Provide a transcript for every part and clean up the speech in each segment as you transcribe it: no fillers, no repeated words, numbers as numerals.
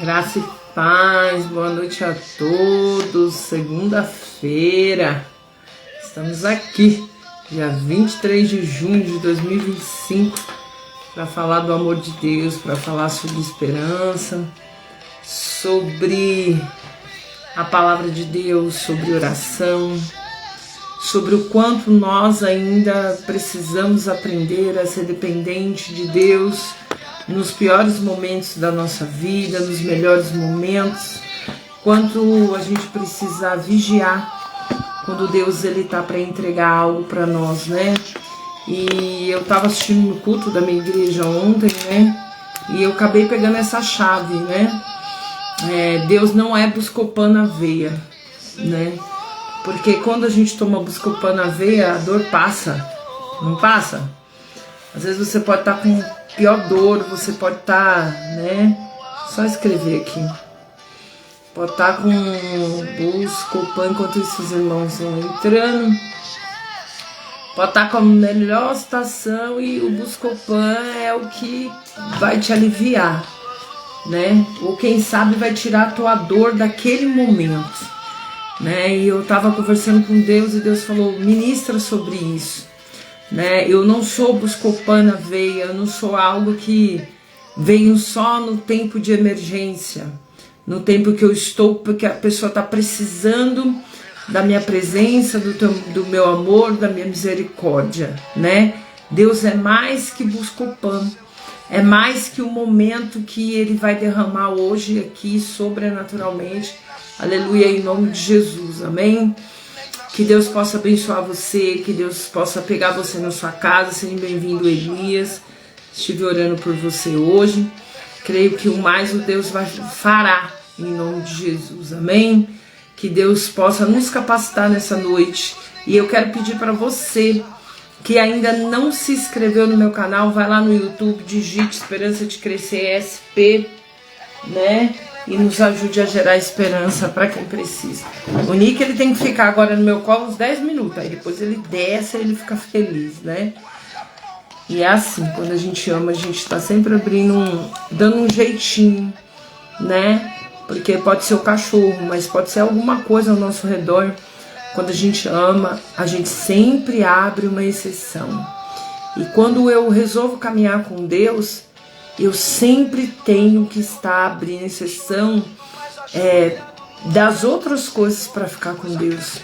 Graça e paz, boa noite a todos. Segunda-feira, estamos aqui, dia 23 de junho de 2025, para falar do amor de Deus, para falar sobre esperança, sobre a palavra de Deus, sobre oração, sobre o quanto nós ainda precisamos aprender a ser dependente de Deus nos piores momentos da nossa vida, nos melhores momentos, quanto a gente precisa vigiar quando Deus ele tá para entregar algo para nós, né? E eu tava assistindo no culto da minha igreja ontem, né? E eu acabei pegando essa chave, né? Deus não é Buscopan na veia, né? Porque quando a gente toma Buscopan na veia, a dor passa, não passa? Às vezes você pode estar com pior dor, você pode estar, né? Só escrever aqui. Pode estar com Buscopan, enquanto isso os irmãos vão entrando. Pode estar com a melhor situação e o Buscopan é o que vai te aliviar, né? Ou quem sabe vai tirar a tua dor daquele momento, né? E eu tava conversando com Deus e Deus falou, ministra sobre isso, né? Eu não sou Buscopan na veia, eu não sou algo que venho só no tempo de emergência, no tempo que eu estou, porque a pessoa está precisando da minha presença, do meu amor, da minha misericórdia, né? Deus é mais que Buscopan, é mais que o momento que Ele vai derramar hoje aqui sobrenaturalmente, aleluia, em nome de Jesus, amém? Que Deus possa abençoar você, que Deus possa pegar você na sua casa. Seja bem-vindo, Elias. Estive orando por você hoje. Creio que o mais o Deus fará em nome de Jesus, amém? Que Deus possa nos capacitar nessa noite. E eu quero pedir para você que ainda não se inscreveu no meu canal, vai lá no YouTube, digite Esperança de Crescer SP, né? E nos ajude a gerar esperança para quem precisa. O Nick ele tem que ficar agora no meu colo uns 10 minutos, aí depois ele desce e ele fica feliz, né? E é assim, quando a gente ama, a gente tá sempre dando um jeitinho, né? Porque pode ser o cachorro, mas pode ser alguma coisa ao nosso redor. Quando a gente ama, a gente sempre abre uma exceção. E quando eu resolvo caminhar com Deus, eu sempre tenho que estar abrindo exceção das outras coisas para ficar com Deus.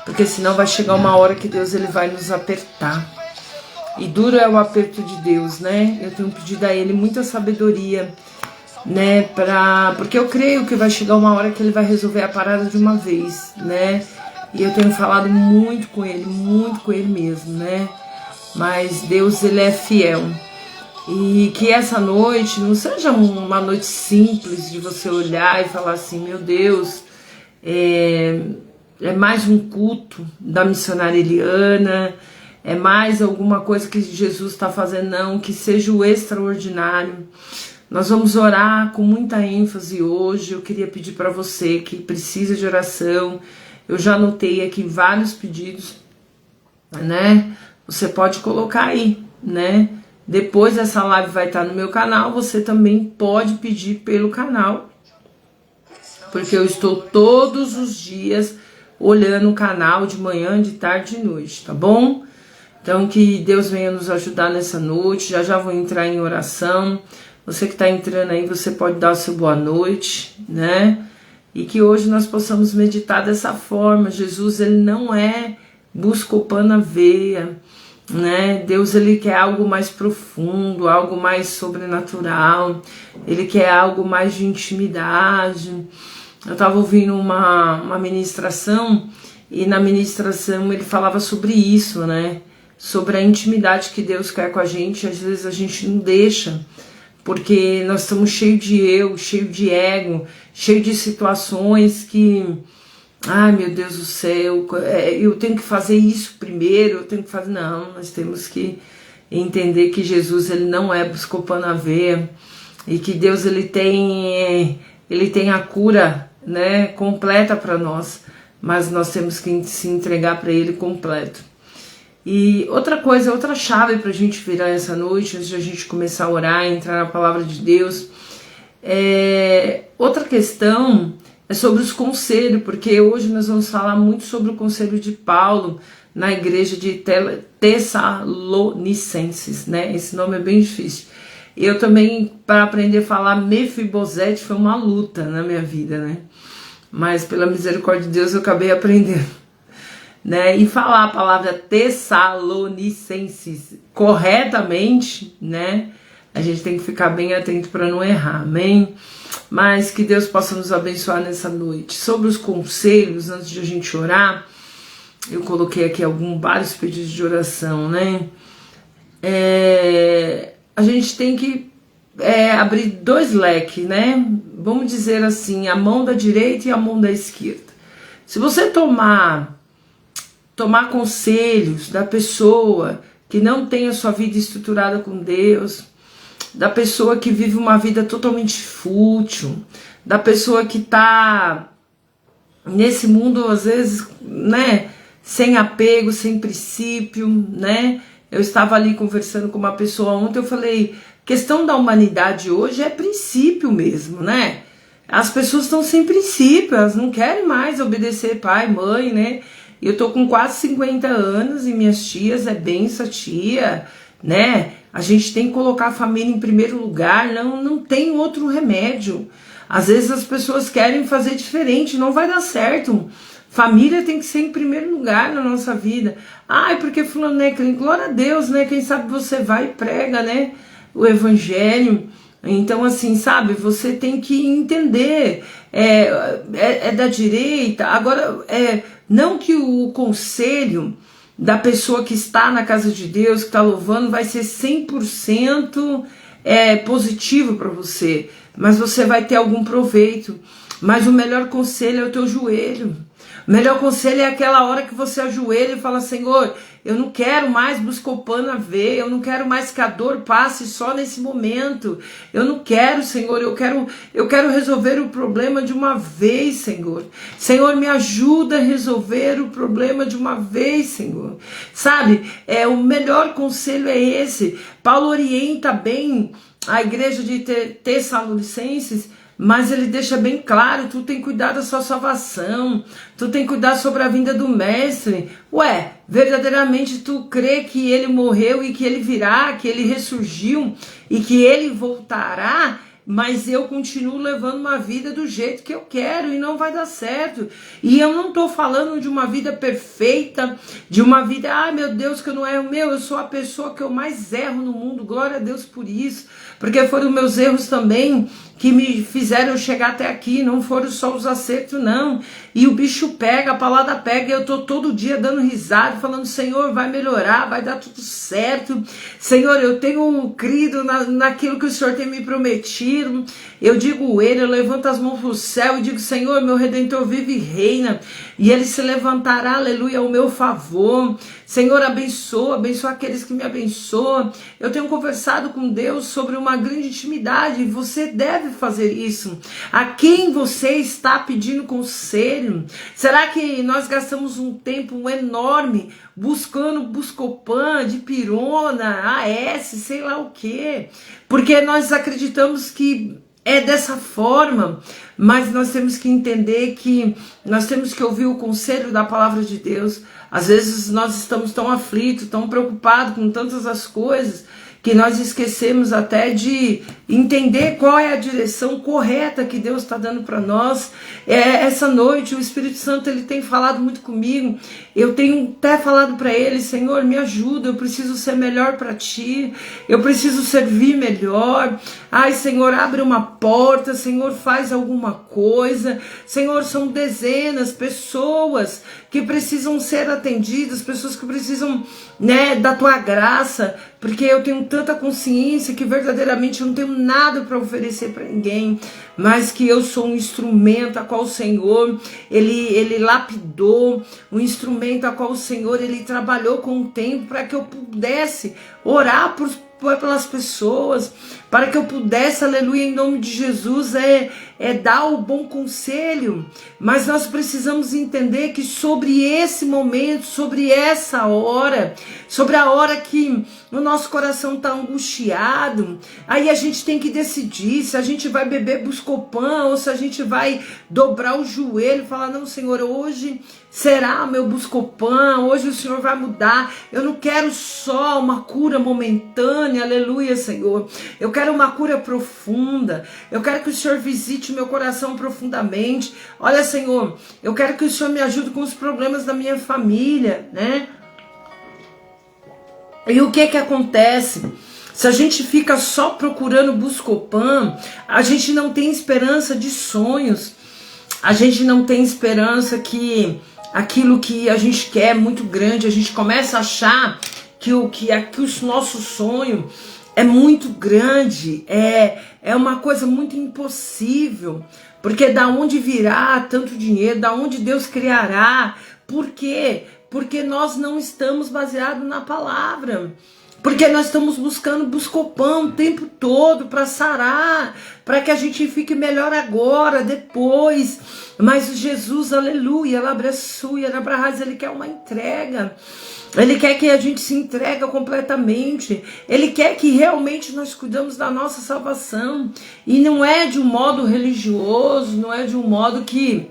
Porque senão vai chegar uma hora que Deus ele vai nos apertar. E duro é o aperto de Deus, né? Eu tenho pedido a Ele muita sabedoria, né? Porque eu creio que vai chegar uma hora que Ele vai resolver a parada de uma vez, né? E eu tenho falado muito com Ele mesmo, né? Mas Deus ele é fiel. E que essa noite não seja uma noite simples de você olhar e falar assim, meu Deus, é mais um culto da missionária Eliana, é mais alguma coisa que Jesus está fazendo, não, que seja o extraordinário. Nós vamos orar com muita ênfase hoje. Eu queria pedir para você que precisa de oração, eu já anotei aqui vários pedidos, né? Você pode colocar aí, né? Depois essa live vai estar no meu canal, você também pode pedir pelo canal, porque eu estou todos os dias olhando o canal de manhã, de tarde e de noite, tá bom? Então que Deus venha nos ajudar nessa noite, já vou entrar em oração. Você que está entrando aí, você pode dar o seu boa noite, né? E que hoje nós possamos meditar dessa forma. Jesus, ele não é Buscopan na veia, né? Deus ele quer algo mais profundo, algo mais sobrenatural, ele quer algo mais de intimidade. Eu estava ouvindo uma ministração e na ministração ele falava sobre isso, né? Sobre a intimidade que Deus quer com a gente. Às vezes a gente não deixa, porque nós estamos cheios de eu, cheio de ego, cheio de situações que, ai meu Deus do céu, eu tenho que fazer isso primeiro, eu tenho que fazer... Não, nós temos que entender que Jesus ele não é Buscopan na veia e que Deus ele tem a cura, né, completa para nós, mas nós temos que se entregar para Ele completo. E outra coisa, outra chave para a gente virar essa noite, antes de a gente começar a orar, entrar na palavra de Deus, Outra questão é sobre os conselhos, porque hoje nós vamos falar muito sobre o conselho de Paulo na igreja de Tessalonicenses, né? Esse nome é bem difícil. Eu também, para aprender a falar Mefibosete, foi uma luta na minha vida, né? Mas pela misericórdia de Deus eu acabei aprendendo, né? E falar a palavra Tessalonicenses corretamente, né? A gente tem que ficar bem atento para não errar, amém? Mas que Deus possa nos abençoar nessa noite. Sobre os conselhos, antes de a gente orar, eu coloquei aqui vários pedidos de oração, né? A gente tem que abrir dois leques, né? Vamos dizer assim, a mão da direita e a mão da esquerda. Se você tomar conselhos da pessoa que não tem a sua vida estruturada com Deus, da pessoa que vive uma vida totalmente fútil, da pessoa que está nesse mundo, às vezes, né, sem apego, sem princípio, né? Eu estava ali conversando com uma pessoa ontem, eu falei, questão da humanidade hoje é princípio mesmo, né? As pessoas estão sem princípio, elas não querem mais obedecer pai, mãe, né? Eu tô com quase 50 anos e minhas tias é benção tia, né? A gente tem que colocar a família em primeiro lugar, não tem outro remédio. Às vezes as pessoas querem fazer diferente, não vai dar certo. Família tem que ser em primeiro lugar na nossa vida. Ai, porque fulano é crente, glória a Deus, né? Quem sabe você vai e prega, né? O evangelho. Então, assim, sabe, você tem que entender, é da direita. Agora, não que o conselho da pessoa que está na casa de Deus, que está louvando, vai ser 100% positivo para você, mas você vai ter algum proveito. Mas o melhor conselho é o teu joelho. O melhor conselho é aquela hora que você ajoelha e fala, Senhor, eu não quero mais Buscopan a ver, eu não quero mais que a dor passe só nesse momento. Eu não quero, Senhor, eu quero resolver o problema de uma vez, Senhor. Senhor, me ajuda a resolver o problema de uma vez, Senhor. Sabe, o melhor conselho é esse. Paulo orienta bem a igreja de Tessalonicenses, mas ele deixa bem claro, tu tem que cuidar da sua salvação, tu tem que cuidar sobre a vinda do mestre. Ué, verdadeiramente tu crê que ele morreu e que ele virá, que ele ressurgiu e que ele voltará? Mas eu continuo levando uma vida do jeito que eu quero e não vai dar certo. E eu não estou falando de uma vida perfeita, de uma vida, ai meu Deus, que eu não erro, eu sou a pessoa que eu mais erro no mundo, glória a Deus por isso, porque foram meus erros também que me fizeram chegar até aqui, não foram só os acertos não. E o bicho pega, a palavra pega, e eu tô todo dia dando risada, falando, Senhor, vai melhorar, vai dar tudo certo. Senhor, eu tenho crido naquilo que o Senhor tem me prometido. Eu digo ele, eu levanto as mãos pro céu e digo, Senhor, meu Redentor vive e reina, e ele se levantará, aleluia, ao meu favor. Senhor, abençoa aqueles que me abençoam. Eu tenho conversado com Deus sobre uma grande intimidade, e você deve fazer isso. A quem você está pedindo conselho? Será que nós gastamos um tempo enorme buscando Buscopan, Dipirona, AS, sei lá o quê? Porque nós acreditamos que é dessa forma, mas nós temos que entender que nós temos que ouvir o conselho da palavra de Deus. Às vezes nós estamos tão aflitos, tão preocupados com tantas as coisas, que nós esquecemos até de entender qual é a direção correta que Deus está dando para nós. Essa noite o Espírito Santo ele tem falado muito comigo, eu tenho até falado para ele, Senhor, me ajuda, eu preciso ser melhor para ti, eu preciso servir melhor. Ai, Senhor, abre uma porta, Senhor, faz alguma coisa. Senhor, são dezenas, pessoas que precisam ser atendidas, pessoas que precisam, né, da tua graça, porque eu tenho tanta consciência que verdadeiramente eu não tenho nada para oferecer para ninguém, mas que eu sou um instrumento a qual o Senhor, ele lapidou, um instrumento a qual o Senhor, ele trabalhou com o tempo para que eu pudesse orar pelas pessoas, para que eu pudesse, aleluia, em nome de Jesus, dar o bom conselho. Mas nós precisamos entender que sobre esse momento, sobre essa hora, sobre a hora que o nosso coração está angustiado, aí a gente tem que decidir se a gente vai beber Buscopan ou se a gente vai dobrar o joelho e falar, não, Senhor, hoje será meu Buscopan, hoje o Senhor vai mudar. Eu não quero só uma cura momentânea, aleluia, Senhor. Eu quero uma cura profunda. Eu quero que o Senhor visite meu coração profundamente. Olha, Senhor, eu quero que o Senhor me ajude com os problemas da minha família, né? E o que acontece? Se a gente fica só procurando Buscopan, a gente não tem esperança de sonhos. A gente não tem esperança que aquilo que a gente quer é muito grande. A gente começa a achar que o nosso sonho é muito grande, é uma coisa muito impossível. Porque da onde virá tanto dinheiro? Da onde Deus criará? Por quê? Porque nós não estamos baseados na palavra. Porque nós estamos buscando Buscopan o tempo todo para sarar, para que a gente fique melhor agora, depois. Mas Jesus, aleluia, ele quer uma entrega. Ele quer que a gente se entregue completamente. Ele quer que realmente nós cuidamos da nossa salvação. E não é de um modo religioso, não é de um modo que...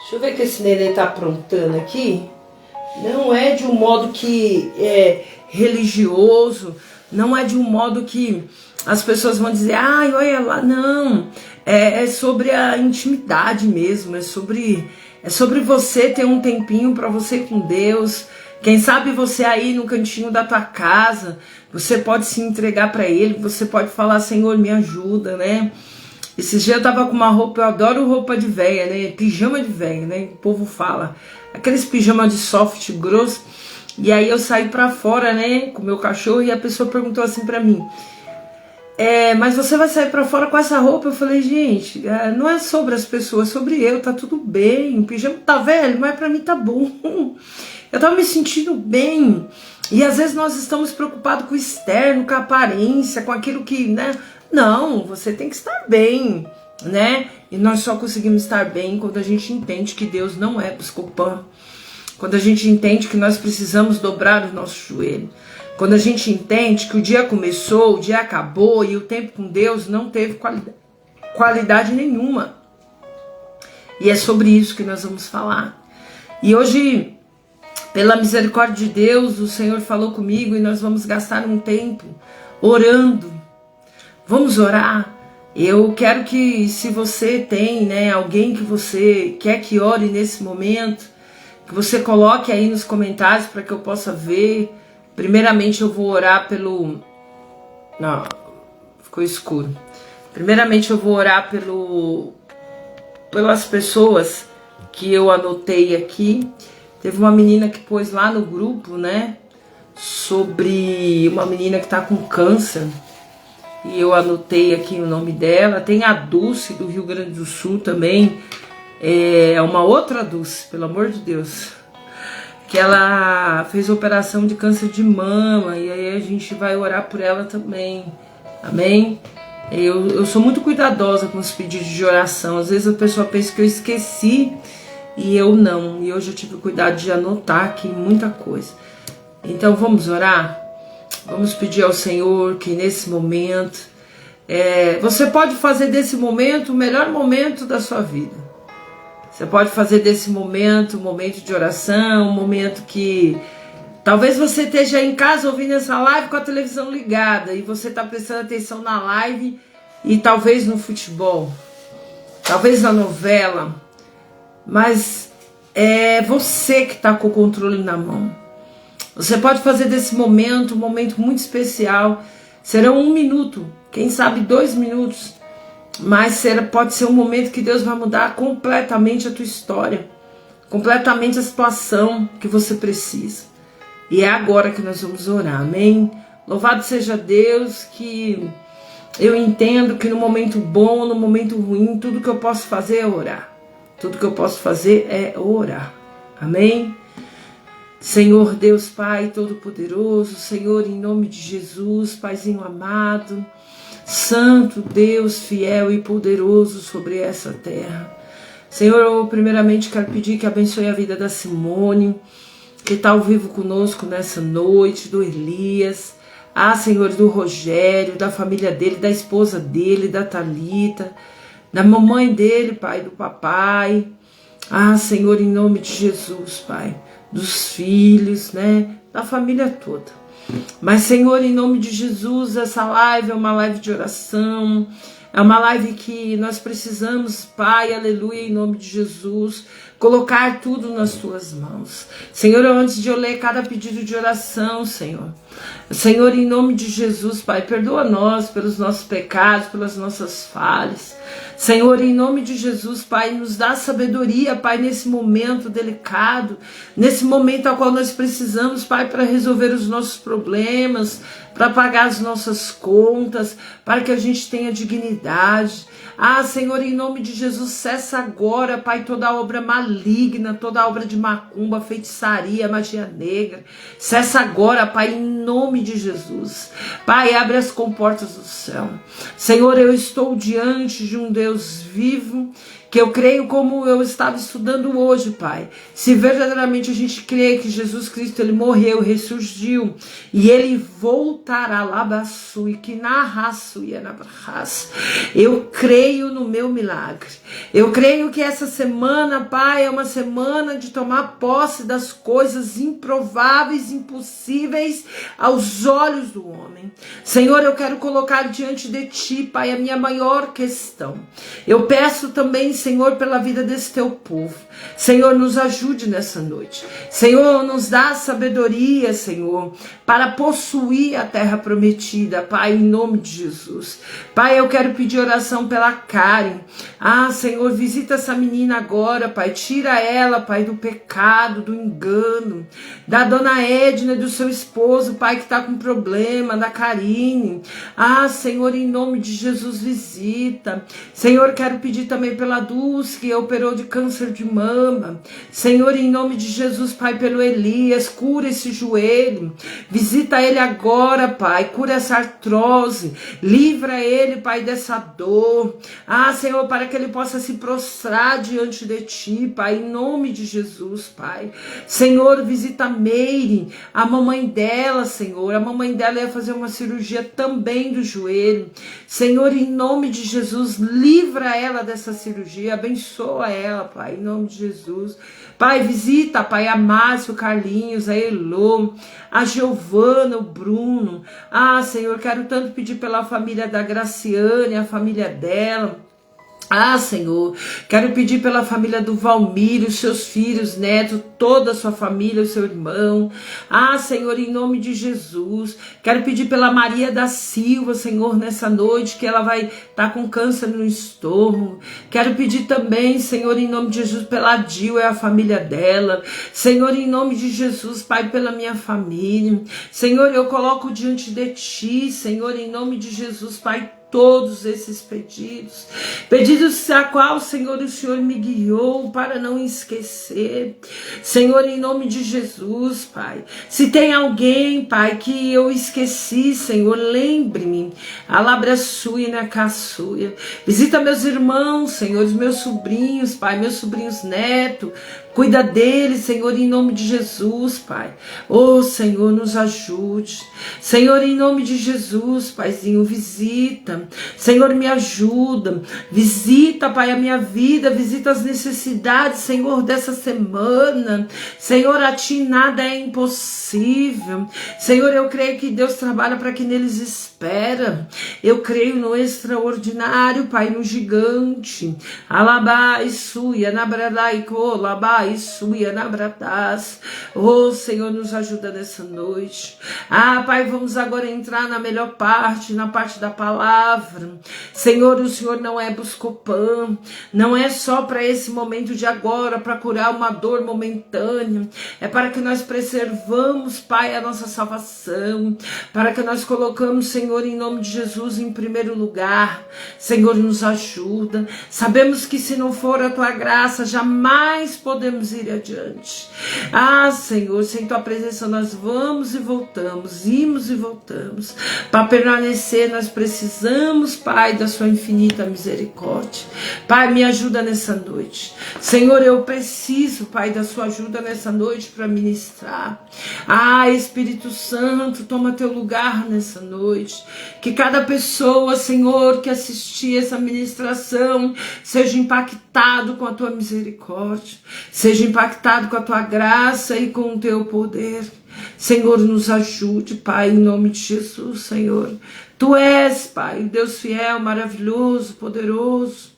Deixa eu ver o que esse neném está aprontando aqui. Não é de um modo que é religioso, não é de um modo que as pessoas vão dizer, ai, olha lá, não. É sobre a intimidade mesmo, é sobre você ter um tempinho para você com Deus. Quem sabe você aí no cantinho da tua casa, você pode se entregar para Ele, você pode falar, Senhor, me ajuda, né? Esses dias eu tava com uma roupa, eu adoro roupa de véia, né? Pijama de véia, né? O povo fala. Aqueles pijama de soft, grosso. E aí eu saí pra fora, né? Com o meu cachorro e a pessoa perguntou assim pra mim. Mas você vai sair pra fora com essa roupa? Eu falei, gente, não é sobre as pessoas, é sobre eu, tá tudo bem. O pijama tá velho, mas pra mim tá bom. Eu tava me sentindo bem. E às vezes nós estamos preocupados com o externo, com a aparência, com aquilo que, né? Não, você tem que estar bem, né? E nós só conseguimos estar bem quando a gente entende que Deus não é Buscopan. Quando a gente entende que nós precisamos dobrar o nosso joelho. Quando a gente entende que o dia começou, o dia acabou e o tempo com Deus não teve qualidade nenhuma. E é sobre isso que nós vamos falar. E hoje, pela misericórdia de Deus, o Senhor falou comigo e nós vamos gastar um tempo orando. Vamos orar. Eu quero que, se você tem, né, alguém que você quer que ore nesse momento, que você coloque aí nos comentários para que eu possa ver. Primeiramente eu vou orar pelo... Não, ficou escuro. Primeiramente eu vou orar pelas pessoas que eu anotei aqui. Teve uma menina que pôs lá no grupo, né, sobre uma menina que está com câncer. E eu anotei aqui o nome dela. Tem a Dulce do Rio Grande do Sul também. É uma outra Dulce, pelo amor de Deus. Que ela fez operação de câncer de mama. E aí a gente vai orar por ela também. Amém? Eu sou muito cuidadosa com os pedidos de oração. Às vezes a pessoa pensa que eu esqueci e eu não. E hoje eu tive cuidado de anotar aqui muita coisa. Então vamos orar? Vamos pedir ao Senhor que nesse momento, você pode fazer desse momento o melhor momento da sua vida. Você pode fazer desse momento um momento de oração, um momento que talvez você esteja em casa ouvindo essa live com a televisão ligada e você está prestando atenção na live e talvez no futebol, talvez na novela, mas é você que está com o controle na mão. Você pode fazer desse momento um momento muito especial. Serão 1 minuto, quem sabe 2 minutos. Mas pode ser um momento que Deus vai mudar completamente a tua história. Completamente a situação que você precisa. E é agora que nós vamos orar, amém? Louvado seja Deus, que eu entendo que no momento bom, no momento ruim, tudo que eu posso fazer é orar. Tudo que eu posso fazer é orar, amém? Senhor Deus Pai Todo-Poderoso, Senhor, em nome de Jesus, Paizinho amado, Santo Deus, fiel e poderoso sobre essa terra. Senhor, eu primeiramente quero pedir que abençoe a vida da Simone, que está ao vivo conosco nessa noite, do Elias, Senhor, do Rogério, da família dele, da esposa dele, da Thalita, da mamãe dele, Pai, do papai. Senhor, em nome de Jesus, Pai, dos filhos, né, da família toda. Mas, Senhor, em nome de Jesus, essa live é uma live de oração, é uma live que nós precisamos, Pai, aleluia, em nome de Jesus, colocar tudo nas tuas mãos. Senhor, antes de eu ler cada pedido de oração, Senhor, em nome de Jesus, Pai, perdoa nós pelos nossos pecados, pelas nossas falhas. Senhor, em nome de Jesus, Pai, nos dá sabedoria, Pai, nesse momento delicado, nesse momento ao qual nós precisamos, Pai, para resolver os nossos problemas, para pagar as nossas contas, para que a gente tenha dignidade. Senhor, em nome de Jesus, cessa agora, Pai, toda obra maligna, toda obra de macumba, feitiçaria, magia negra. Cessa agora, Pai, em nome de Jesus. Pai, abre as comportas do céu. Senhor, eu estou diante de um Deus vivo, que eu creio, como eu estava estudando hoje, Pai. Se verdadeiramente a gente crê que Jesus Cristo, Ele morreu, ressurgiu, e Ele voltará lá, eu creio no meu milagre. Eu creio que essa semana, Pai, é uma semana de tomar posse das coisas improváveis, impossíveis aos olhos do homem. Senhor, eu quero colocar diante de Ti, Pai, a minha maior questão. Eu peço também, Senhor, pela vida desse Teu povo. Senhor, nos ajude nessa noite. Senhor, nos dá sabedoria, Senhor, para possuir a terra prometida, Pai, em nome de Jesus. Pai, eu quero pedir oração pela Karen. Senhor, visita essa menina agora, Pai. Tira ela, Pai, do pecado, do engano. Da dona Edna, do seu esposo, Pai, que está com problema, da Karine. Senhor, em nome de Jesus, visita. Senhor, quero pedir também pela Dulce, que operou de câncer de mama. Senhor, em nome de Jesus, Pai, pelo Elias, cura esse joelho. Visita ele agora, Pai. Cura essa artrose. Livra ele, Pai, dessa dor. Senhor, para que ele possa se prostrar diante de Ti, Pai, em nome de Jesus, Pai. Senhor, visita a Meire, a mamãe dela, Senhor. A mamãe dela ia fazer uma cirurgia também do joelho. Senhor, em nome de Jesus, livra ela dessa cirurgia. Abençoa ela, Pai, em nome de Jesus. Pai, visita, Pai, a Márcia, o Carlinhos, a Elô, a Giovana, o Bruno. Senhor, quero tanto pedir pela família da Graciane, a família dela. Senhor, quero pedir pela família do Valmir, os seus filhos, netos, toda a sua família, o seu irmão. Senhor, em nome de Jesus, quero pedir pela Maria da Silva, Senhor, nessa noite, que ela vai estar com câncer no estômago. Quero pedir também, Senhor, em nome de Jesus, pela Dil e a família dela. Senhor, em nome de Jesus, Pai, pela minha família. Senhor, eu coloco diante de Ti, Senhor, em nome de Jesus, Pai, todos esses pedidos a qual, Senhor, o Senhor me guiou para não esquecer. Senhor, em nome de Jesus, Pai, se tem alguém, Pai, que eu esqueci, Senhor, lembre-me. Alabraçuia na caçuia. Visita meus irmãos, Senhor, os meus sobrinhos, Pai, meus sobrinhos netos. Cuida deles, Senhor, em nome de Jesus, Pai. Senhor, nos ajude. Senhor, em nome de Jesus, Paizinho, visita. Senhor, me ajuda. Visita, Pai, a minha vida. Visita as necessidades, Senhor, dessa semana. Senhor, a Ti nada é impossível. Senhor, eu creio que Deus trabalha para quem neles espera. Eu creio no extraordinário, Pai, no gigante. Alabai, suia, nabradai, colabai. Senhor, nos ajuda nessa noite. Pai, vamos agora entrar na melhor parte, na parte da palavra. palavra. Senhor, o Senhor não é Buscopan, não é só para esse momento de agora, para curar uma dor momentânea, é para que nós preservamos, Pai, a nossa salvação, para que nós colocamos, Senhor, em nome de Jesus, em primeiro lugar. Senhor, nos ajuda. Sabemos que se não for a tua graça, jamais podemos ir adiante. Senhor, sem tua presença nós vamos e voltamos, imos e voltamos. Para permanecer, nós precisamos, Pai, da sua infinita misericórdia. Pai, me ajuda nessa noite. Senhor, eu preciso, Pai, da sua ajuda nessa noite para ministrar. Espírito Santo, toma teu lugar nessa noite. Que cada pessoa, Senhor, que assistir essa ministração, seja impactado com a tua misericórdia, seja impactado com a tua graça e com o teu poder. Senhor, nos ajude, Pai, em nome de Jesus, Senhor. Tu és, Pai, Deus fiel, maravilhoso, poderoso,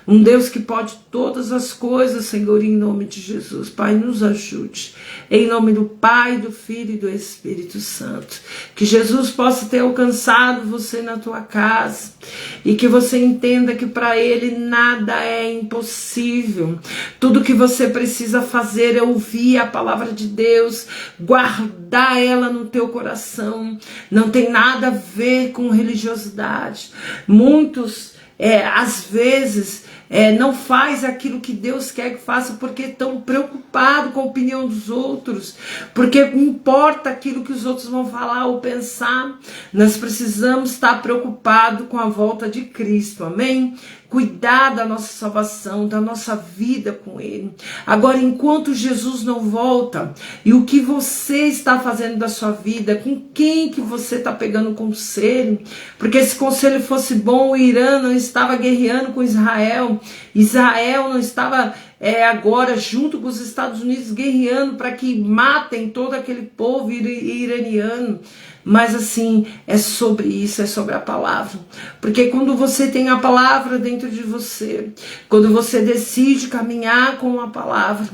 um Deus que pode todas as coisas, Senhor, em nome de Jesus. Pai, nos ajude. Em nome do Pai, do Filho e do Espírito Santo. Que Jesus possa ter alcançado você na tua casa. E que você entenda que para Ele nada é impossível. Tudo que você precisa fazer é ouvir a palavra de Deus. Guardar ela no teu coração. Não tem nada a ver com religiosidade. Muitos, às vezes, não faz aquilo que Deus quer que faça porque estão preocupados com a opinião dos outros, porque importa aquilo que os outros vão falar ou pensar. Nós precisamos estar preocupados com a volta de Cristo, amém? Cuidar da nossa salvação, da nossa vida com Ele. Agora, enquanto Jesus não volta, e o que você está fazendo da sua vida, com quem que você está pegando conselho, porque se conselho fosse bom, o Irã não estava guerreando com Israel, Israel não estava agora junto com os Estados Unidos guerreando para que matem todo aquele povo iraniano. Mas assim, é sobre isso, é sobre a palavra. Porque quando você tem a palavra dentro de você, quando você decide caminhar com a palavra,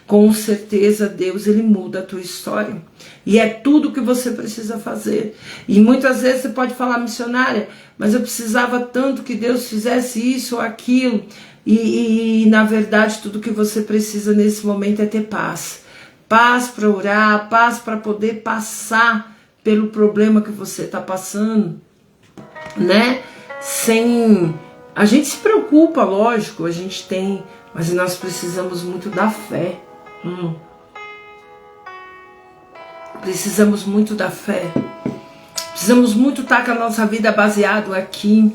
com certeza Deus, Ele muda a tua história. E é tudo que você precisa fazer. E muitas vezes você pode falar, missionária, mas eu precisava tanto que Deus fizesse isso ou aquilo. E na verdade tudo que você precisa nesse momento é ter paz. Paz para orar, paz para poder passar pelo problema que você está passando, né? A gente se preocupa, lógico, a gente tem, mas nós precisamos muito da fé. Precisamos muito da fé. Precisamos muito estar com a nossa vida baseado aqui.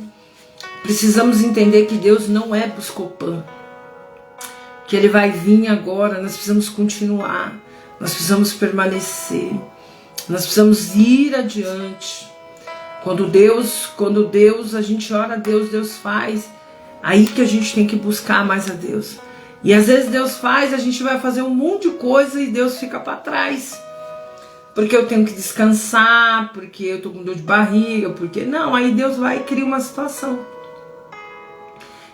Precisamos entender que Deus não é Buscopan, que Ele vai vir agora. Nós precisamos continuar, nós precisamos permanecer. Nós precisamos ir adiante. Quando Deus, a gente ora a Deus, Deus faz. Aí que a gente tem que buscar mais a Deus. E às vezes Deus faz, a gente vai fazer um monte de coisa e Deus fica para trás. Porque eu tenho que descansar, porque eu tô com dor de barriga, porque não, aí Deus vai e cria uma situação.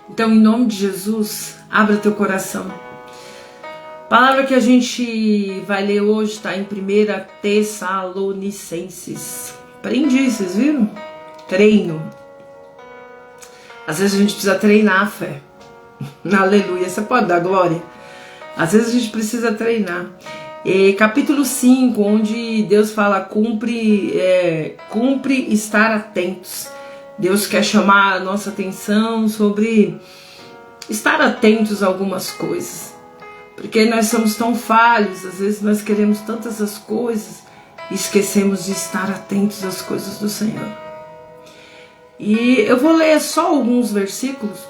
Então, em nome de Jesus, abra teu coração. A palavra que a gente vai ler hoje está em 1 Tessalonicenses. Aprendi, vocês viram? Treino. Às vezes a gente precisa treinar a fé. Aleluia, você pode dar glória? Às vezes a gente precisa treinar. Capítulo 5, onde Deus fala, cumpre estar atentos. Deus quer chamar a nossa atenção sobre estar atentos a algumas coisas. Porque nós somos tão falhos, às vezes nós queremos tantas as coisas e esquecemos de estar atentos às coisas do Senhor. E eu vou ler só alguns versículos,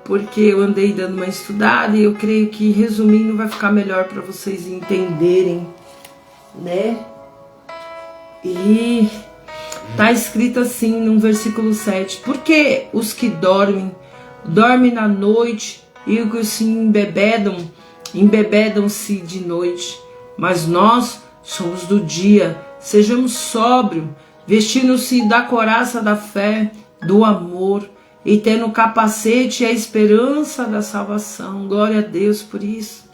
porque eu andei dando uma estudada e eu creio que resumindo vai ficar melhor para vocês entenderem, né? E tá escrito assim no versículo 7, porque os que dormem na noite e os que se embebedam-se de noite, mas nós somos do dia. Sejamos sóbrios, vestindo-se da couraça da fé, do amor, e tendo o capacete e a esperança da salvação. Glória a Deus por isso.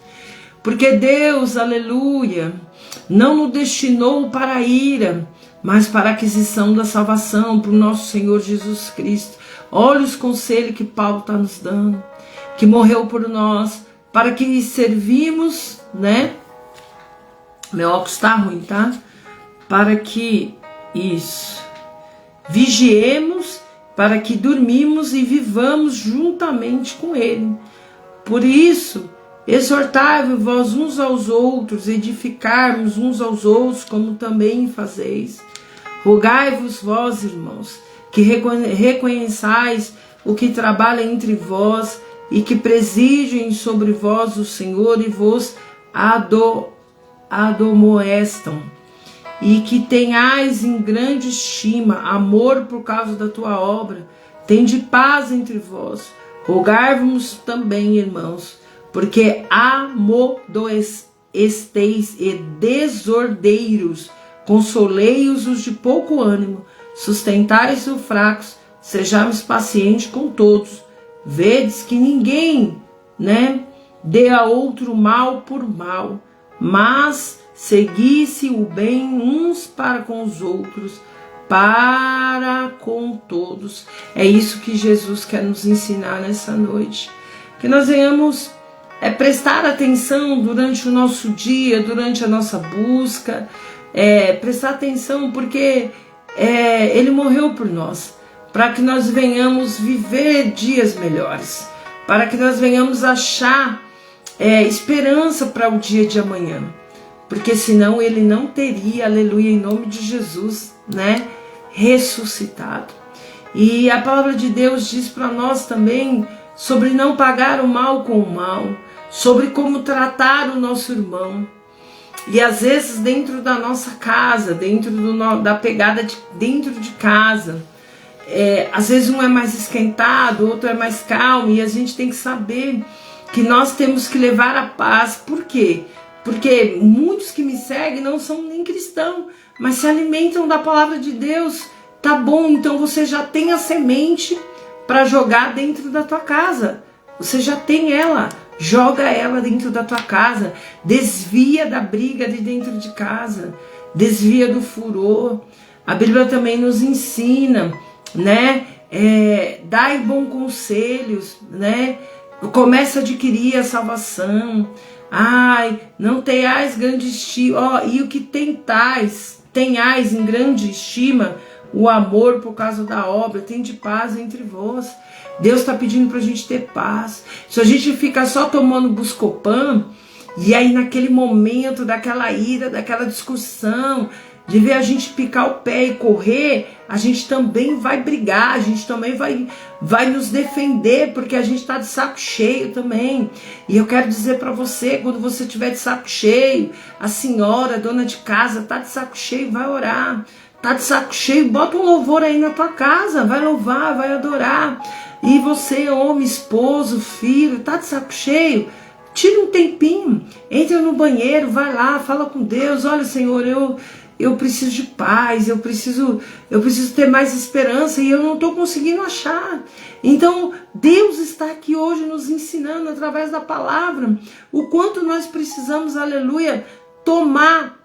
Porque Deus, aleluia, não nos destinou para a ira, mas para a aquisição da salvação, para o nosso Senhor Jesus Cristo. Olha os conselhos que Paulo está nos dando, que morreu por nós, para que servimos, né? Meu óculos está ruim, tá? Para que vigiemos, para que dormimos e vivamos juntamente com Ele. Por isso, exortai-vos uns aos outros, edificarmos uns aos outros, como também fazeis. Rogai-vos vós, irmãos, que reconheçais o que trabalha entre vós e que presidem sobre vós o Senhor e vos admoestam, e que tenhais em grande estima amor por causa da tua obra. Tende paz entre vós. Rogai-vos também, irmãos, porque amodoesteis e desordeiros, consolei-os os de pouco ânimo, sustentais os fracos, sejamos pacientes com todos. Vedes que ninguém, dê a outro mal por mal, mas seguisse o bem uns para com os outros, para com todos. É isso que Jesus quer nos ensinar nessa noite. Que nós venhamos prestar atenção durante o nosso dia, durante a nossa busca, prestar atenção porque Ele morreu por nós, para que nós venhamos viver dias melhores, para que nós venhamos achar esperança para o dia de amanhã, porque senão Ele não teria, aleluia, em nome de Jesus, ressuscitado. E a palavra de Deus diz para nós também sobre não pagar o mal com o mal, sobre como tratar o nosso irmão. E às vezes dentro da nossa casa, dentro da pegada dentro de casa, às vezes um é mais esquentado, outro é mais calmo, e a gente tem que saber que nós temos que levar a paz. Por quê? Porque muitos que me seguem não são nem cristãos, mas se alimentam da palavra de Deus. Tá bom, então você já tem a semente para jogar dentro da tua casa. Você já tem ela, joga ela dentro da tua casa. Desvia da briga de dentro de casa, desvia do furor. A Bíblia também nos ensina, dai bons conselhos, começa a adquirir a salvação. Não tenhais grande estima, e o que tenhais em grande estima, o amor por causa da obra, tende paz entre vós. Deus está pedindo para a gente ter paz. Se a gente fica só tomando Buscopan, e aí naquele momento daquela ira, daquela discussão, de ver a gente picar o pé e correr, a gente também vai brigar, a gente também vai nos defender, porque a gente está de saco cheio também. E eu quero dizer para você, quando você estiver de saco cheio, a senhora, a dona de casa, está de saco cheio, vai orar. Está de saco cheio, bota um louvor aí na tua casa, vai louvar, vai adorar. E você, homem, esposo, filho, está de saco cheio, tira um tempinho, entra no banheiro, vai lá, fala com Deus. Olha, Senhor, eu preciso de paz, eu preciso ter mais esperança e eu não estou conseguindo achar. Então, Deus está aqui hoje nos ensinando através da palavra o quanto nós precisamos, aleluia, tomar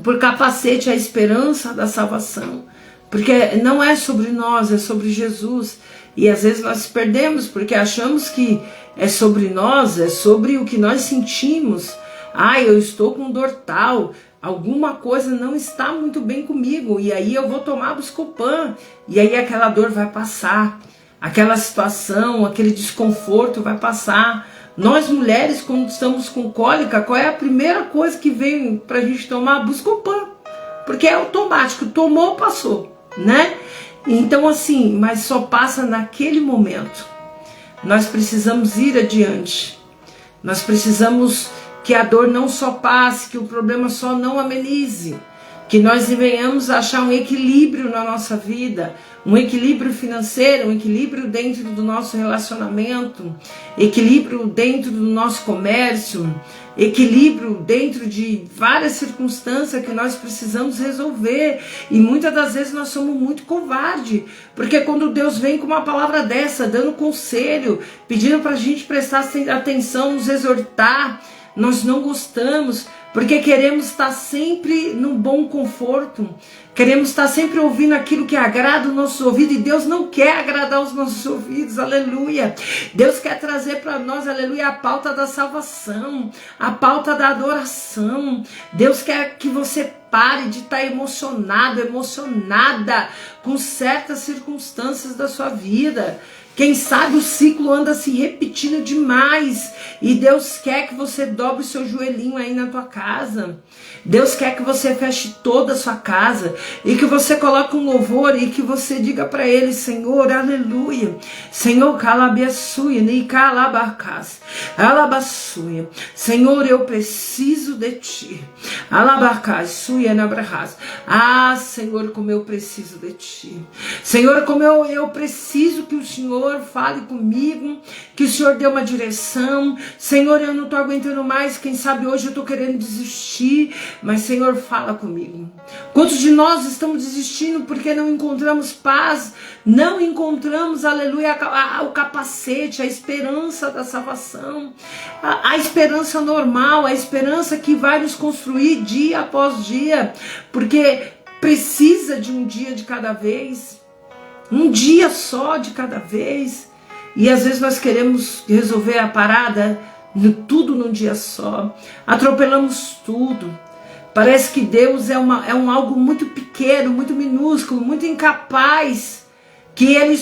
por capacete a esperança da salvação. Porque não é sobre nós, é sobre Jesus. E às vezes nós perdemos porque achamos que é sobre nós, é sobre o que nós sentimos. Eu estou com dor tal, alguma coisa não está muito bem comigo, e aí eu vou tomar Buscopan, e aí aquela dor vai passar, aquela situação, aquele desconforto vai passar. Nós mulheres, quando estamos com cólica, qual é a primeira coisa que vem pra gente tomar? Buscopan, porque é automático, tomou, passou, Então assim, mas só passa naquele momento. Nós precisamos ir adiante, nós precisamos que a dor não só passe, que o problema só não amenize, que nós venhamos achar um equilíbrio na nossa vida, um equilíbrio financeiro, um equilíbrio dentro do nosso relacionamento, equilíbrio dentro do nosso comércio, equilíbrio dentro de várias circunstâncias que nós precisamos resolver. E muitas das vezes nós somos muito covardes, porque quando Deus vem com uma palavra dessa, dando conselho, pedindo para a gente prestar atenção, nos exortar, nós não gostamos, porque queremos estar sempre num bom conforto, queremos estar sempre ouvindo aquilo que agrada o nosso ouvido, e Deus não quer agradar os nossos ouvidos, aleluia. Deus quer trazer para nós, aleluia, a pauta da salvação, a pauta da adoração. Deus quer que você pare de estar emocionado, emocionada com certas circunstâncias da sua vida. Quem sabe o ciclo anda se repetindo demais, e Deus quer que você dobre o seu joelhinho aí na tua casa. Deus quer que você feche toda a sua casa e que você coloque um louvor e que você diga para Ele: Senhor, aleluia, Senhor, calabiaçuia, nem calabacas, alabassuia, Senhor, eu preciso de Ti, alabacas, suia na brahas. Ah, Senhor, como eu preciso de Ti, Senhor, como eu preciso que o Senhor fale comigo, que o Senhor dê uma direção. Senhor, eu não estou aguentando mais, quem sabe hoje eu estou querendo desistir, mas Senhor, fala comigo. Quantos de nós estamos desistindo porque não encontramos paz, não encontramos, aleluia, o capacete, a esperança da salvação, a esperança normal, a esperança que vai nos construir dia após dia, porque precisa de um dia de cada vez, um dia só de cada vez. E às vezes nós queremos resolver a parada tudo num dia só, atropelamos tudo. Parece que Deus é um algo muito pequeno, muito minúsculo, muito incapaz, que ele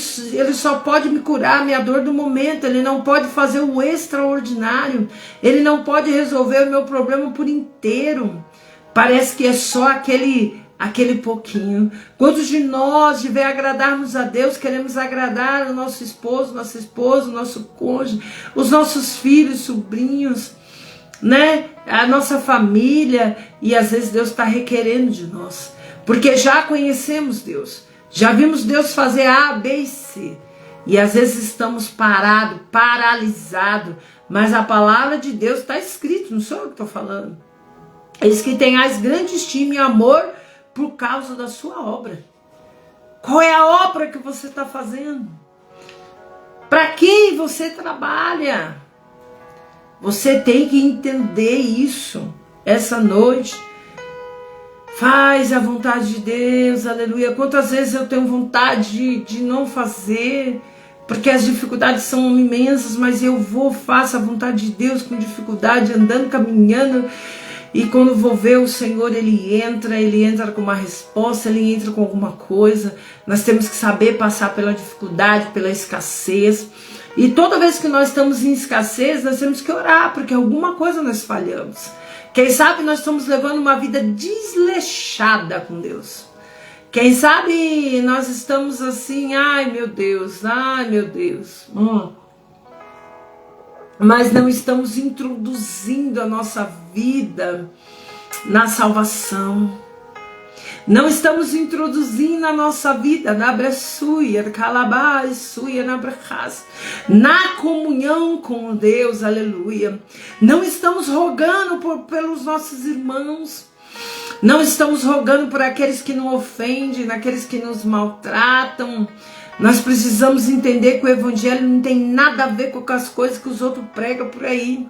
só pode me curar a minha dor do momento, Ele não pode fazer o extraordinário, Ele não pode resolver o meu problema por inteiro. Parece que é só aquele pouquinho. Quantos de nós, de ver agradarmos a Deus, queremos agradar o nosso esposo, nossa esposa, o nosso cônjuge, os nossos filhos, sobrinhos, né? A nossa família, e às vezes Deus está requerendo de nós, porque já conhecemos Deus, já vimos Deus fazer A, B e C, e às vezes estamos parados, paralisados, mas a palavra de Deus está escrito, não sou eu que estou falando. Eis que tenhais grande estima e amor por causa da sua obra. Qual é a obra que você está fazendo? Para quem você trabalha? Você tem que entender isso essa noite. Faz a vontade de Deus, aleluia. Quantas vezes eu tenho vontade de não fazer, porque as dificuldades são imensas, mas eu faço a vontade de Deus com dificuldade, andando, caminhando. E quando vou ver o Senhor, Ele entra com uma resposta, Ele entra com alguma coisa. Nós temos que saber passar pela dificuldade, pela escassez. E toda vez que nós estamos em escassez, nós temos que orar, porque alguma coisa nós falhamos. Quem sabe nós estamos levando uma vida desleixada com Deus. Quem sabe nós estamos assim, ai meu Deus. Mas não estamos introduzindo a nossa vida na salvação. Não estamos introduzindo a nossa vida na comunhão com Deus, aleluia. Não estamos rogando pelos nossos irmãos. Não estamos rogando por aqueles que nos ofendem, aqueles que nos maltratam. Nós precisamos entender que o evangelho não tem nada a ver com as coisas que os outros pregam por aí.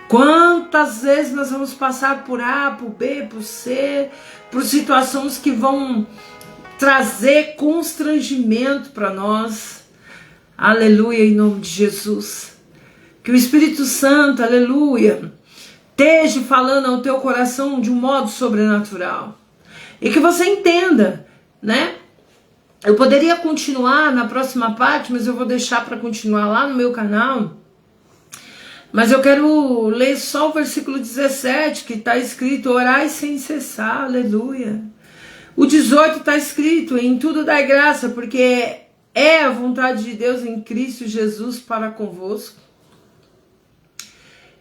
Quantas vezes nós vamos passar por A, por B, por C, por situações que vão trazer constrangimento para nós. Aleluia, em nome de Jesus. Que o Espírito Santo, aleluia, esteja falando ao teu coração de um modo sobrenatural. E que você entenda, né? Eu poderia continuar na próxima parte, mas eu vou deixar para continuar lá no meu canal. Mas eu quero ler só o versículo 17, que está escrito: orai sem cessar, aleluia. O 18 está escrito: em tudo dai graça, porque é a vontade de Deus em Cristo Jesus para convosco.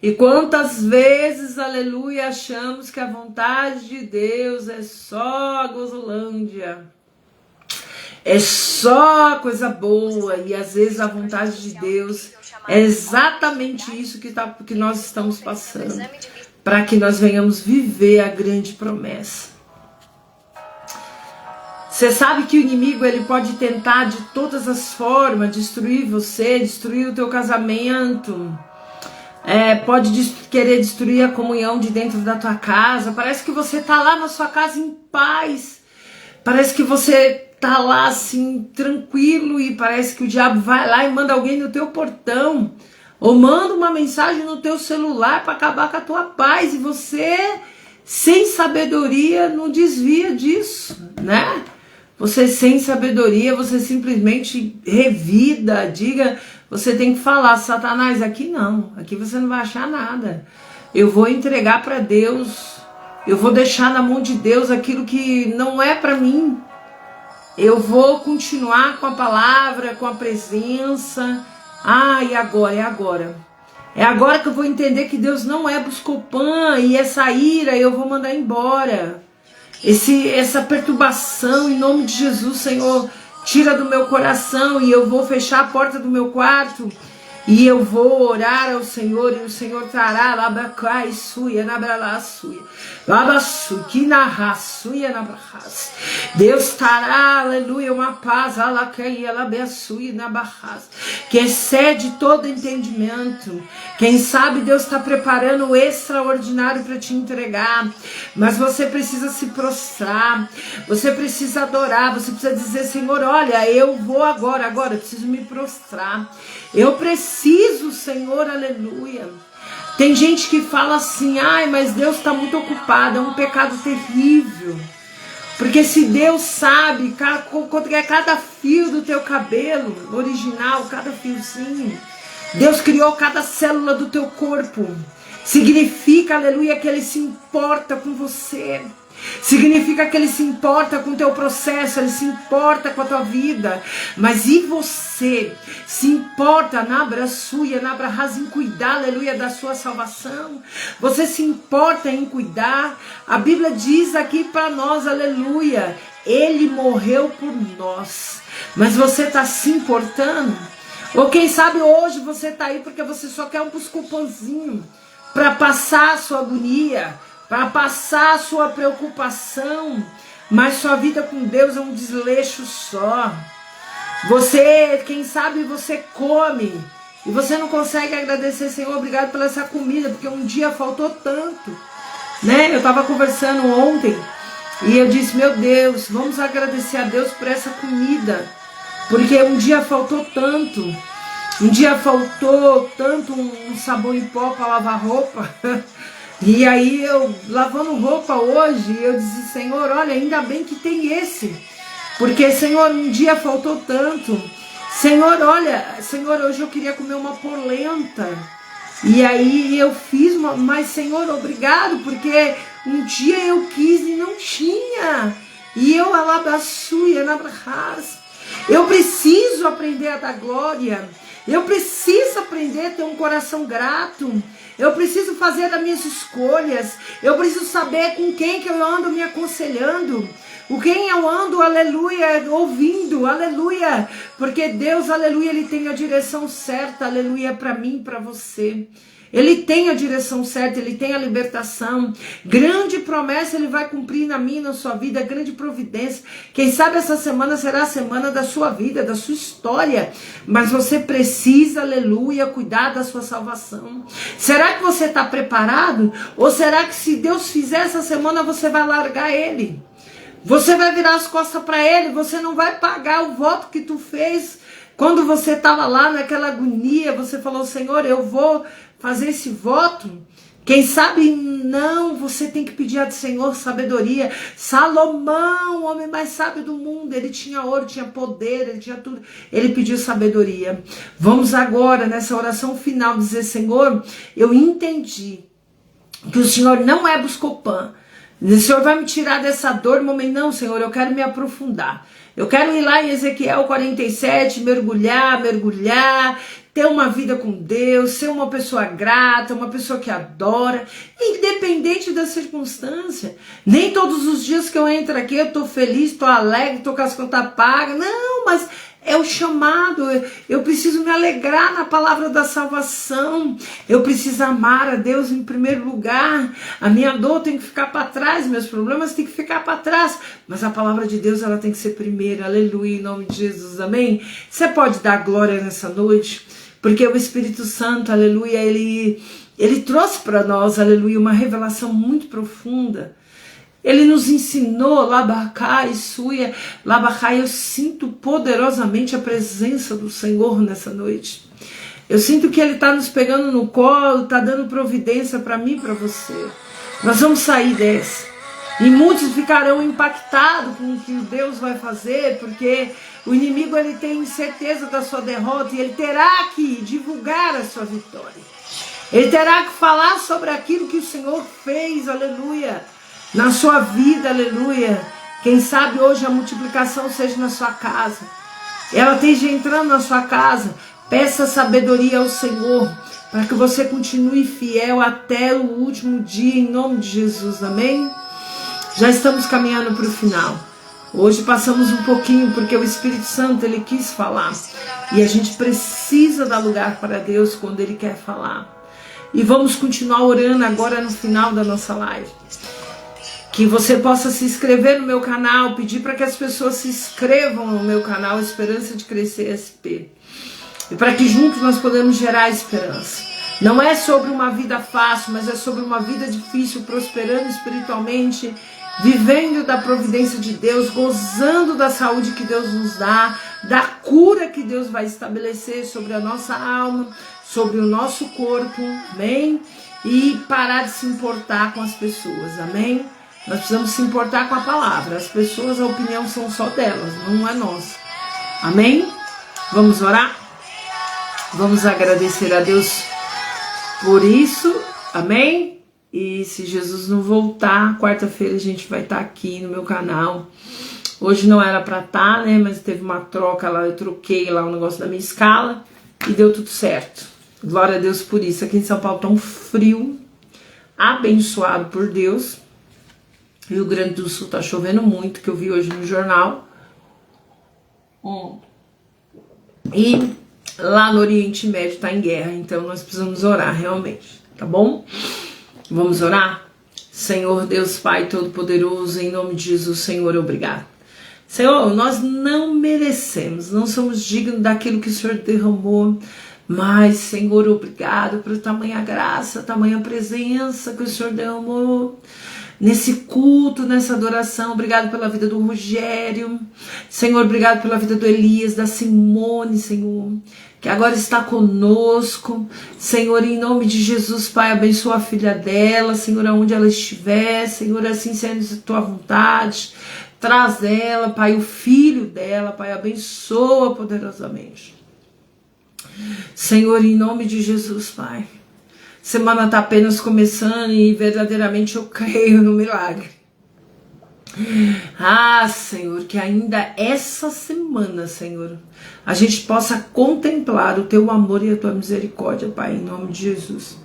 E quantas vezes, aleluia, achamos que a vontade de Deus é só a Gozolândia, é só coisa boa, e às vezes a vontade de Deus é exatamente isso que nós estamos passando, para que nós venhamos viver a grande promessa. Você sabe que o inimigo ele pode tentar de todas as formas destruir você, destruir o teu casamento, pode querer destruir a comunhão de dentro da tua casa. Parece que você tá lá na sua casa em paz. Parece que você tá lá assim, tranquilo, e parece que o diabo vai lá e manda alguém no teu portão, ou manda uma mensagem no teu celular para acabar com a tua paz, e você, sem sabedoria, não desvia disso, né? Você sem sabedoria, você simplesmente revida, você tem que falar: Satanás, aqui não, aqui você não vai achar nada. Eu vou entregar para Deus, eu vou deixar na mão de Deus aquilo que não é para mim. Eu vou continuar com a palavra, com a presença. E agora? É agora. É agora que eu vou entender que Deus não é Buscopan, e essa ira eu vou mandar embora. Essa perturbação, em nome de Jesus, Senhor, tira do meu coração, e eu vou fechar a porta do meu quarto. E eu vou orar ao Senhor, e o Senhor trará labacai suia na bralaçuia, labassuki na raçuia na barras. Deus trará, aleluia, uma paz, alacaia, labeçuia na barras, que excede todo entendimento. Quem sabe Deus está preparando o extraordinário para te entregar, mas você precisa se prostrar, você precisa adorar, você precisa dizer: Senhor, olha, eu vou agora eu preciso me prostrar. Eu preciso, Senhor, aleluia. Tem gente que fala assim: mas Deus está muito ocupado. É um pecado terrível. Porque se Deus sabe quanto é cada fio do teu cabelo original, cada fiozinho, Deus criou cada célula do teu corpo. Significa, aleluia, que Ele se importa com você. Significa que Ele se importa com o teu processo, Ele se importa com a tua vida. Mas e você se importa na braçuia, na brahas, em cuidar, aleluia, da sua salvação? Você se importa em cuidar? A Bíblia diz aqui para nós, aleluia, Ele morreu por nós. Mas você está se importando? Ou quem sabe hoje você está aí porque você só quer um buscopanzinho para passar a sua agonia, para passar a sua preocupação, mas sua vida com Deus é um desleixo só. Você, quem sabe você come e você não consegue agradecer: Senhor, obrigado pela essa comida, porque um dia faltou tanto, né? Eu estava conversando ontem e eu disse: meu Deus, vamos agradecer a Deus por essa comida, porque um dia faltou tanto. Um dia faltou tanto um sabão em pó para lavar roupa. E aí eu, lavando roupa hoje, eu disse: Senhor, olha, ainda bem que tem esse. Porque, Senhor, um dia faltou tanto. Senhor, olha, Senhor, hoje eu queria comer uma polenta. E aí eu fiz mas Senhor, obrigado, porque um dia eu quis e não tinha. E eu alabaçuia na brahas. Eu preciso aprender a dar glória. Eu preciso aprender a ter um coração grato. Eu preciso fazer as minhas escolhas. Eu preciso saber com quem que eu ando me aconselhando. O quem eu ando, aleluia, ouvindo, aleluia. Porque Deus, aleluia, Ele tem a direção certa, aleluia, para mim e para você. Ele tem a direção certa, Ele tem a libertação. Grande promessa Ele vai cumprir na minha e na sua vida, grande providência. Quem sabe essa semana será a semana da sua vida, da sua história. Mas você precisa, aleluia, cuidar da sua salvação. Será que você está preparado? Ou será que se Deus fizer essa semana, você vai largar Ele? Você vai virar as costas para Ele? Você não vai pagar o voto que tu fez quando você estava lá naquela agonia? Você falou: Senhor, eu vou fazer esse voto. Quem sabe não, você tem que pedir ao Senhor sabedoria. Salomão, o homem mais sábio do mundo, ele tinha ouro, tinha poder, ele tinha tudo. Ele pediu sabedoria. Vamos agora, nessa oração final, dizer: Senhor, eu entendi que o Senhor não é Buscopan. O Senhor vai me tirar dessa dor, momento. Não, Senhor, eu quero me aprofundar. Eu quero ir lá em Ezequiel 47, mergulhar, ter uma vida com Deus, ser uma pessoa grata, uma pessoa que adora, independente da circunstância. Nem todos os dias que eu entro aqui eu tô feliz, tô alegre, tô com as contas pagas. Não, mas é o chamado. Eu preciso me alegrar na palavra da salvação. Eu preciso amar a Deus em primeiro lugar. A minha dor tem que ficar para trás, meus problemas tem que ficar para trás. Mas a palavra de Deus, ela tem que ser primeira. Aleluia, em nome de Jesus, amém? Você pode dar glória nessa noite? porque o Espírito Santo, aleluia, ele trouxe para nós, aleluia, uma revelação muito profunda. Ele nos ensinou, Labacai, Suia, Labacai, eu sinto poderosamente a presença do Senhor nessa noite. Eu sinto que Ele está nos pegando no colo, está dando providência para mim e para você. Nós vamos sair dessa. E muitos ficarão impactados com o que Deus vai fazer, porque o inimigo ele tem certeza da sua derrota e ele terá que divulgar a sua vitória. Ele terá que falar sobre aquilo que o Senhor fez, aleluia, na sua vida, aleluia. Quem sabe hoje a multiplicação seja na sua casa. Ela esteja entrando na sua casa. Peça sabedoria ao Senhor, para que você continue fiel até o último dia, em nome de Jesus, amém? Já estamos caminhando para o final. Hoje passamos um pouquinho, porque o Espírito Santo, ele quis falar. E a gente precisa dar lugar para Deus quando Ele quer falar. E vamos continuar orando agora no final da nossa live. Que você possa se inscrever no meu canal, pedir para que as pessoas se inscrevam no meu canal Esperança de Crescer SP. E para que juntos nós podemos gerar esperança. Não é sobre uma vida fácil, mas é sobre uma vida difícil, prosperando espiritualmente, vivendo da providência de Deus, gozando da saúde que Deus nos dá, da cura que Deus vai estabelecer sobre a nossa alma, sobre o nosso corpo, amém? E parar de se importar com as pessoas, amém? Nós precisamos se importar com a palavra. As pessoas, a opinião são só delas, não é nossa, amém? Vamos orar? Vamos agradecer a Deus por isso, amém? E se Jesus não voltar, quarta-feira a gente vai estar aqui no meu canal. Hoje não era pra estar, né? Mas teve uma troca lá, eu troquei lá o negócio da minha escala e deu tudo certo. Glória a Deus por isso. Aqui em São Paulo tá um frio, abençoado por Deus. Rio Grande do Sul tá chovendo muito, que eu vi hoje no jornal. E lá no Oriente Médio está em guerra, então nós precisamos orar realmente, tá bom? Vamos orar? Senhor Deus Pai Todo-Poderoso, em nome de Jesus, Senhor, obrigado. Senhor, nós não merecemos, não somos dignos daquilo que o Senhor derramou, mas, Senhor, obrigado por tamanha graça, tamanha presença que o Senhor derramou nesse culto, nessa adoração. Obrigado pela vida do Rogério, Senhor, obrigado pela vida do Elias, da Simone, Senhor, que agora está conosco, Senhor, em nome de Jesus, Pai, abençoa a filha dela, Senhor, aonde ela estiver, Senhor, assim sendo a tua vontade, traz ela, Pai, o filho dela, Pai, abençoa poderosamente, Senhor, em nome de Jesus, Pai. Semana está apenas começando e verdadeiramente eu creio no milagre. Ah, Senhor, que ainda essa semana, Senhor, a gente possa contemplar o Teu amor e a Tua misericórdia, Pai, em nome de Jesus.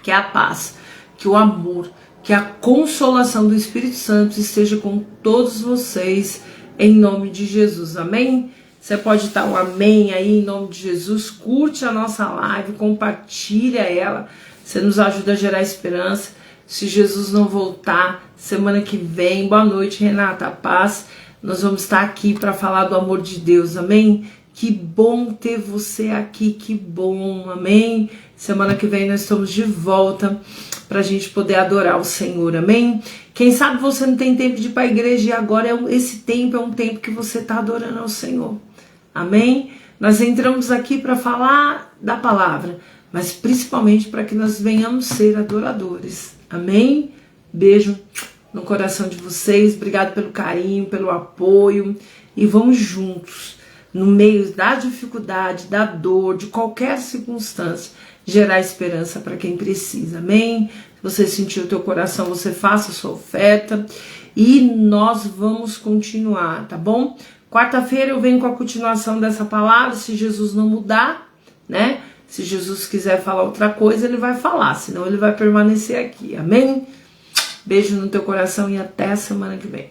Que a paz, que o amor, que a consolação do Espírito Santo esteja com todos vocês, em nome de Jesus, amém? Você pode dar um amém aí, em nome de Jesus. Curte a nossa live, compartilha ela. Você nos ajuda a gerar esperança. Se Jesus não voltar, semana que vem, boa noite, Renata, paz. Nós vamos estar aqui para falar do amor de Deus, amém? Que bom ter você aqui, que bom, amém? Semana que vem nós estamos de volta para a gente poder adorar o Senhor, amém? Quem sabe você não tem tempo de ir para a igreja e agora esse tempo é um tempo que você está adorando ao Senhor. Amém? Nós entramos aqui para falar da palavra, mas principalmente para que nós venhamos ser adoradores. Amém? Beijo no coração de vocês. Obrigado pelo carinho, pelo apoio. E vamos juntos, no meio da dificuldade, da dor, de qualquer circunstância, gerar esperança para quem precisa. Amém? Se você sentiu o teu coração, você faça a sua oferta. E nós vamos continuar, tá bom? Quarta-feira eu venho com a continuação dessa palavra, se Jesus não mudar, né? Se Jesus quiser falar outra coisa, ele vai falar, senão ele vai permanecer aqui, amém? Beijo no teu coração e até a semana que vem.